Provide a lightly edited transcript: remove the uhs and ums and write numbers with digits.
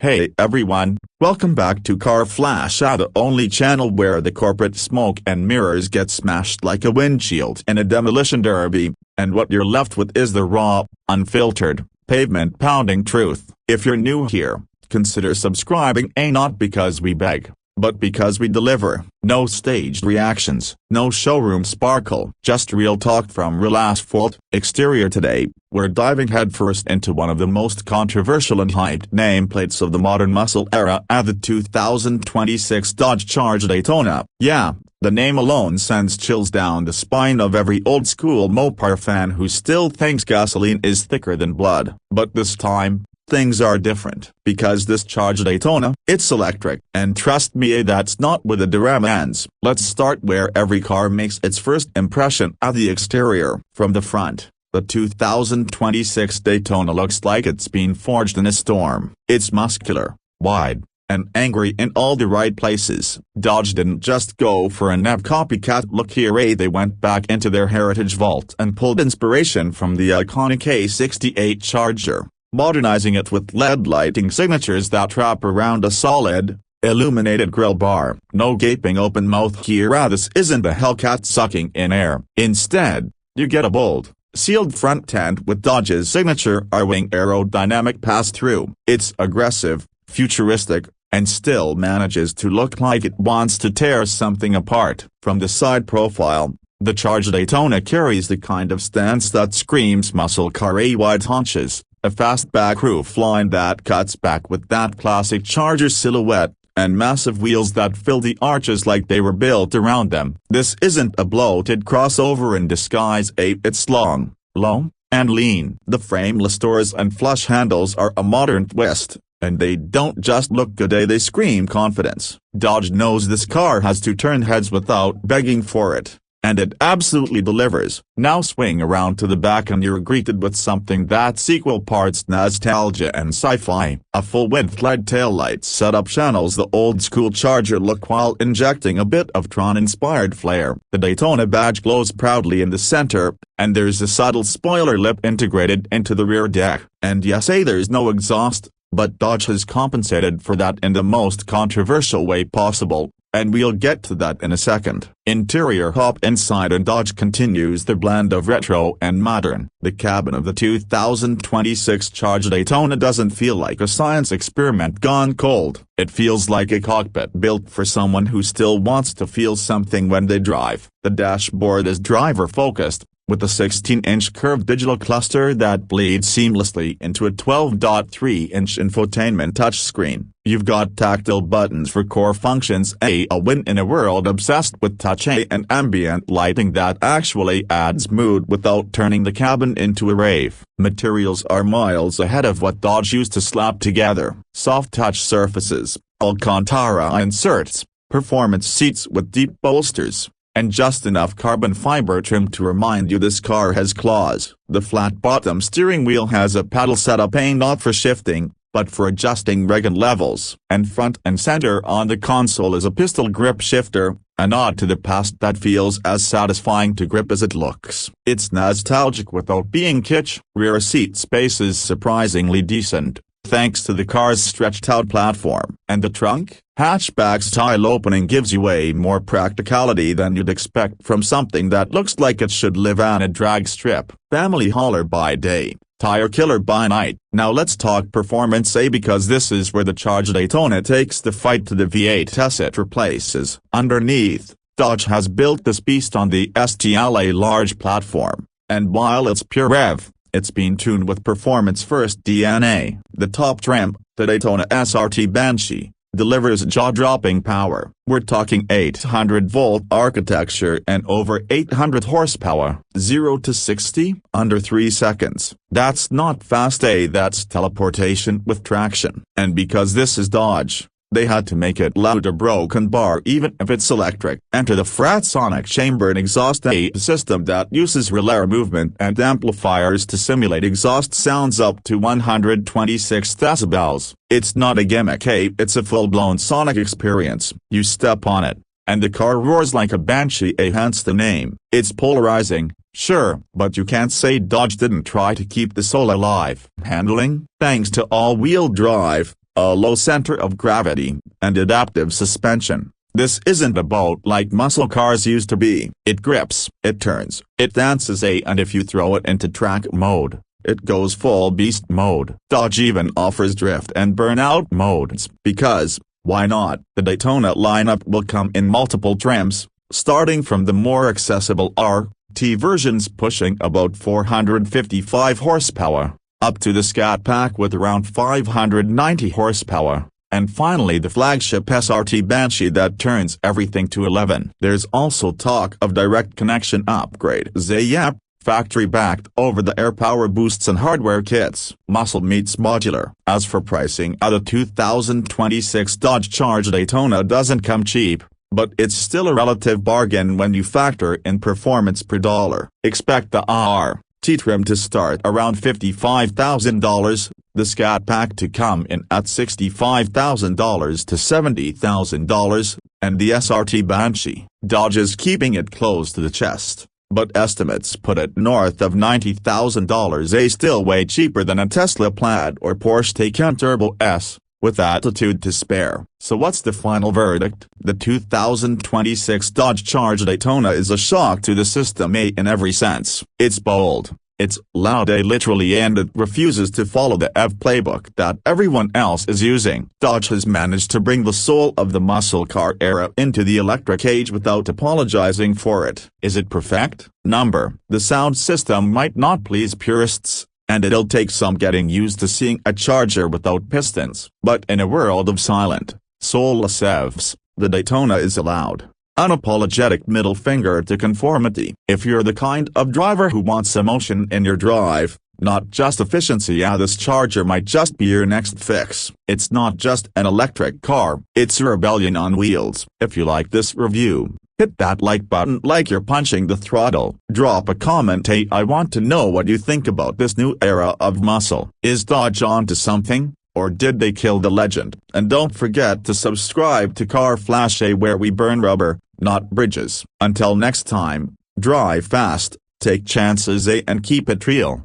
Hey everyone, welcome back to Car Flash, the only channel where the corporate smoke and mirrors get smashed like a windshield in a demolition derby, and what you're left with is the raw, unfiltered, pavement-pounding truth. If you're new here, consider subscribing, not because we beg, but because we deliver. No staged reactions, no showroom sparkle, just real talk from real asphalt. Exterior today, we're diving headfirst into one of the most controversial and hyped nameplates of the modern muscle era, at the 2026 Dodge Charger Daytona. Yeah, the name alone sends chills down the spine of every old-school Mopar fan who still thinks gasoline is thicker than blood. But this time, things are different, because this Charger Daytona, it's electric. And trust me, that's not where the drama ends. Let's start where every car makes its first impression, at the exterior. From the front, the 2026 Daytona looks like it's been forged in a storm. It's muscular, wide, and angry in all the right places. Dodge didn't just go for a NEV copycat look here, they went back into their heritage vault and pulled inspiration from the iconic A68 Charger, modernizing it with LED lighting signatures that wrap around a solid, illuminated grille bar. No gaping open mouth here, this isn't a Hellcat sucking in air. Instead, you get a bold, sealed front tent with Dodge's signature R-Wing aerodynamic pass-through. It's aggressive, futuristic, and still manages to look like it wants to tear something apart. From the side profile, the Charger Daytona carries the kind of stance that screams muscle car. Wide haunches, a fast back roof line that cuts back with that classic Charger silhouette, and massive wheels that fill the arches like they were built around them. This isn't a bloated crossover in disguise, it's long, low, and lean. The frameless doors and flush handles are a modern twist, and they don't just look good, they scream confidence. Dodge knows this car has to turn heads without begging for it, and it absolutely delivers. Now swing around to the back and you're greeted with something that's equal parts nostalgia and sci-fi. A full-width LED taillight setup channels the old-school Charger look while injecting a bit of Tron-inspired flair. The Daytona badge glows proudly in the center, and there's a subtle spoiler lip integrated into the rear deck. And yes, there's no exhaust, but Dodge has compensated for that in the most controversial way possible, and we'll get to that in a second. Interior, hop inside and Dodge continues the blend of retro and modern. The cabin of the 2026 Charger Daytona doesn't feel like a science experiment gone cold. It feels like a cockpit built for someone who still wants to feel something when they drive. The dashboard is driver-focused, with a 16-inch curved digital cluster that bleeds seamlessly into a 12.3-inch infotainment touchscreen. You've got tactile buttons for core functions, a win in a world obsessed with touch, and ambient lighting that actually adds mood without turning the cabin into a rave. Materials are miles ahead of what Dodge used to slap together. Soft touch surfaces, Alcantara inserts, performance seats with deep bolsters, and just enough carbon fiber trim to remind you this car has claws. The flat-bottom steering wheel has a paddle setup, not for shifting, but for adjusting reg and levels. And front and center on the console is a pistol grip shifter, a nod to the past that feels as satisfying to grip as it looks. It's nostalgic without being kitsch. Rear seat space is surprisingly decent, thanks to the car's stretched-out platform. And the trunk? Hatchback's style opening gives you way more practicality than you'd expect from something that looks like it should live on a drag strip. Family hauler by day, tire killer by night. Now let's talk performance, because this is where the Charger Daytona takes the fight to the V8s it replaces. Underneath, Dodge has built this beast on the STLA large platform, and while it's pure rev, it's been tuned with performance-first DNA. The top trim, the Daytona SRT Banshee, delivers jaw-dropping power. We're talking 800-volt architecture and over 800 horsepower. 0 to 60 under 3 seconds. That's not fast, that's teleportation with traction. And because this is Dodge, they had to make it louder, broken bar even if it's electric. Enter the Fratsonic chambered exhaust, a system that uses relay movement and amplifiers to simulate exhaust sounds up to 126 decibels. It's not a gimmick, it's a full-blown sonic experience. You step on it, and the car roars like a banshee, hence the name. It's polarizing, sure, but you can't say Dodge didn't try to keep the soul alive. Handling? Thanks to all-wheel drive, a low center of gravity, and adaptive suspension. This isn't a boat like muscle cars used to be. It grips, it turns, it dances, and if you throw it into track mode, it goes full beast mode. Dodge even offers drift and burnout modes, because, why not? The Daytona lineup will come in multiple trims, starting from the more accessible RT versions pushing about 455 horsepower, up to the Scat Pack with around 590 horsepower. And finally the flagship SRT Banshee that turns everything to 11. There's also talk of direct connection upgrade. Yep, factory-backed over-the-air power boosts and hardware kits. Muscle meets modular. As for pricing, the 2026 Dodge Charge Daytona doesn't come cheap, but it's still a relative bargain when you factor in performance per dollar. Expect the RT trim to start around $55,000. The Scat Pack to come in at $65,000 to $70,000, and the SRT Banshee. Dodge is keeping it close to the chest, but estimates put it north of $90,000, still way cheaper than a Tesla Plaid or Porsche Taycan Turbo S, with attitude to spare. So what's the final verdict? The 2026 Dodge Charge Daytona is a shock to the system in every sense. It's bold. It's loud literally, and it refuses to follow the EV playbook that everyone else is using. Dodge has managed to bring the soul of the muscle car era into the electric age without apologizing for it. Is it perfect? The sound system might not please purists, and it'll take some getting used to seeing a Charger without pistons. But in a world of silent, soulless EVs, the Daytona is a loud, unapologetic middle finger to conformity. If you're the kind of driver who wants emotion in your drive, not just efficiency, this Charger might just be your next fix. It's not just an electric car, it's a rebellion on wheels. If you like this review, hit that like button like you're punching the throttle. Drop a comment. I want to know what you think about this new era of muscle. Is Dodge onto something? Or did they kill the legend? And don't forget to subscribe to Car Flash, where we burn rubber, not bridges. Until next time, drive fast, take chances, and keep it real.